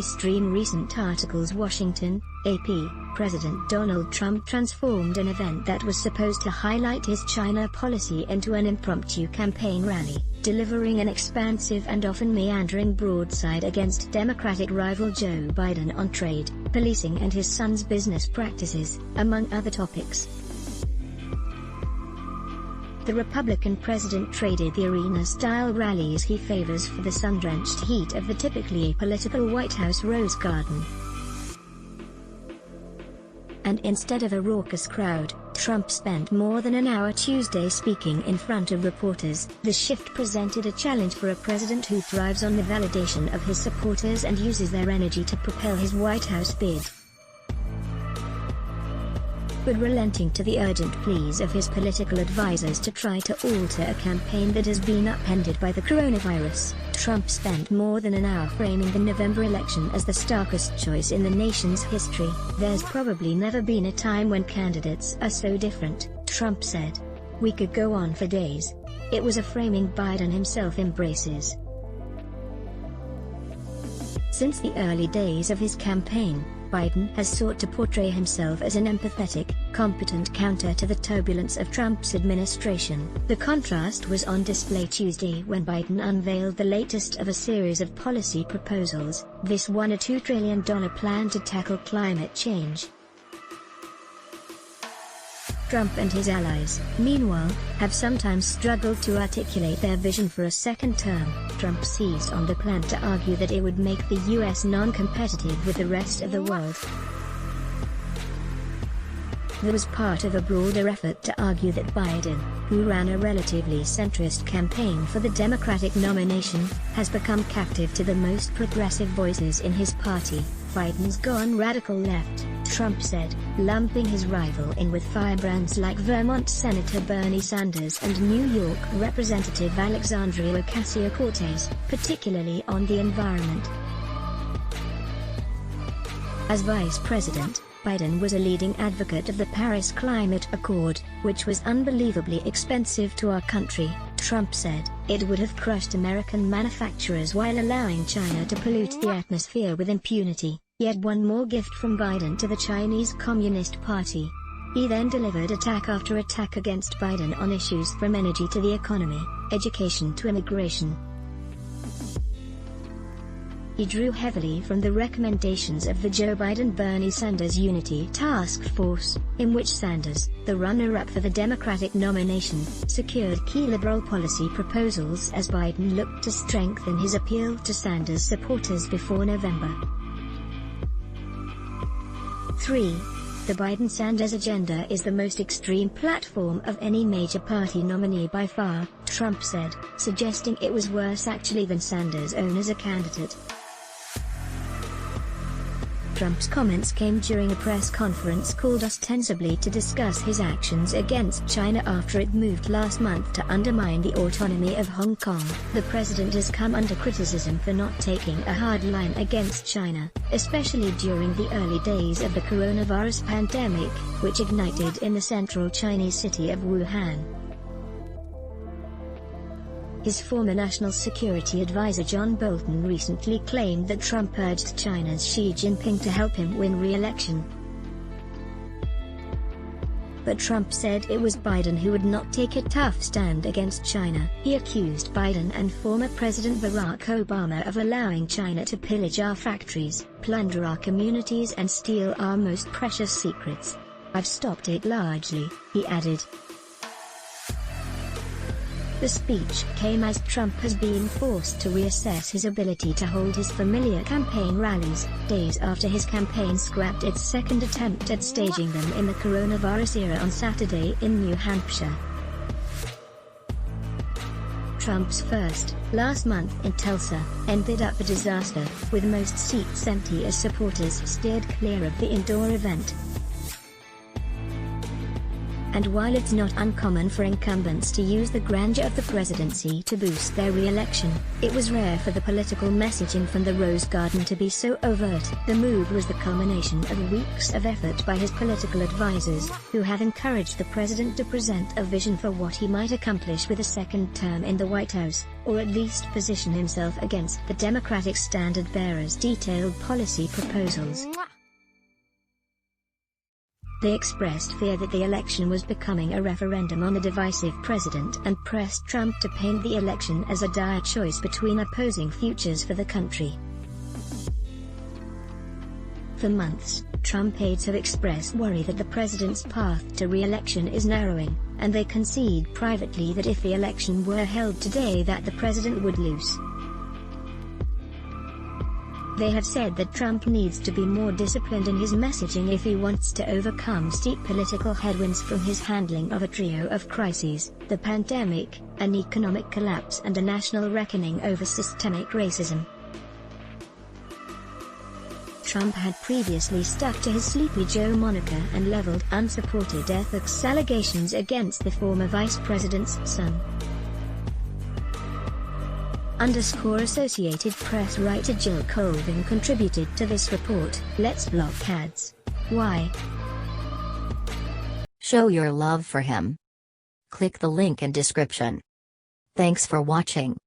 stream recent articles. Washington, AP, President Donald Trump transformed an event that was supposed to highlight his China policy into an impromptu campaign rally, delivering an expansive and often meandering broadside against Democratic rival Joe Biden on trade, policing and his son's business practices, among other topics. The Republican president traded the arena-style rallies he favors for the sun-drenched heat of the typically apolitical White House Rose Garden. And instead of a raucous crowd, Trump spent more than an hour Tuesday speaking in front of reporters. The shift presented a challenge for a president who thrives on the validation of his supporters and uses their energy to propel his White House bid. But relenting to the urgent pleas of his political advisors to try to alter a campaign that has been upended by the coronavirus, Trump spent more than an hour framing the November election as the starkest choice in the nation's history. "There's probably never been a time when candidates are so different," Trump said. "We could go on for days." It was a framing Biden himself embraces. Since the early days of his campaign, Biden has sought to portray himself as an empathetic, competent counter to the turbulence of Trump's administration. The contrast was on display Tuesday when Biden unveiled the latest of a series of policy proposals, this $1 or $2 trillion plan to tackle climate change. Trump and his allies, meanwhile, have sometimes struggled to articulate their vision for a second term. Trump seized on the plan to argue that it would make the U.S. non-competitive with the rest of the world. This was part of a broader effort to argue that Biden, who ran a relatively centrist campaign for the Democratic nomination, has become captive to the most progressive voices in his party. "Biden's gone radical left," Trump said, lumping his rival in with firebrands like Vermont Senator Bernie Sanders and New York Representative Alexandria Ocasio-Cortez, particularly on the environment. As vice president, Biden was a leading advocate of the Paris Climate Accord, which was unbelievably expensive to our country, Trump said. "It would have crushed American manufacturers while allowing China to pollute the atmosphere with impunity." Yet one more gift from Biden to the Chinese Communist Party. He then delivered attack after attack against Biden on issues from energy to the economy, education to immigration. He drew heavily from the recommendations of the Joe Biden-Bernie Sanders Unity Task Force, in which Sanders, the runner-up for the Democratic nomination, secured key liberal policy proposals as Biden looked to strengthen his appeal to Sanders supporters before November. 3. The Biden-Sanders agenda is the most extreme platform of any major party nominee by far, Trump said, suggesting it was worse actually than Sanders' own as a candidate. Trump's comments came during a press conference called ostensibly to discuss his actions against China after it moved last month to undermine the autonomy of Hong Kong. The president has come under criticism for not taking a hard line against China, especially during the early days of the coronavirus pandemic, which ignited in the central Chinese city of Wuhan. His former national security advisor John Bolton recently claimed that Trump urged China's Xi Jinping to help him win re-election. But Trump said it was Biden who would not take a tough stand against China. He accused Biden and former President Barack Obama of allowing China to pillage our factories, plunder our communities and steal our most precious secrets. "I've stopped it largely," he added. The speech came as Trump has been forced to reassess his ability to hold his familiar campaign rallies, days after his campaign scrapped its second attempt at staging them in the coronavirus era on Saturday in New Hampshire. Trump's first, last month in Tulsa, ended up a disaster, with most seats empty as supporters steered clear of the indoor event. And while it's not uncommon for incumbents to use the grandeur of the presidency to boost their re-election, it was rare for the political messaging from the Rose Garden to be so overt. The move was the culmination of weeks of effort by his political advisors, who have encouraged the president to present a vision for what he might accomplish with a second term in the White House, or at least position himself against the Democratic standard-bearers' detailed policy proposals. They expressed fear that the election was becoming a referendum on the divisive president and pressed Trump to paint the election as a dire choice between opposing futures for the country. For months, Trump aides have expressed worry that the president's path to re-election is narrowing, and they concede privately that if the election were held today that the president would lose. They have said that Trump needs to be more disciplined in his messaging if he wants to overcome steep political headwinds from his handling of a trio of crises: the pandemic, an economic collapse and a national reckoning over systemic racism. Trump had previously stuck to his Sleepy Joe moniker and leveled unsupported ethics allegations against the former vice president's son. Associated Press writer Jill Colvin contributed to this report. Let's block ads. Why? Show your love for him. Click the link in description. Thanks for watching.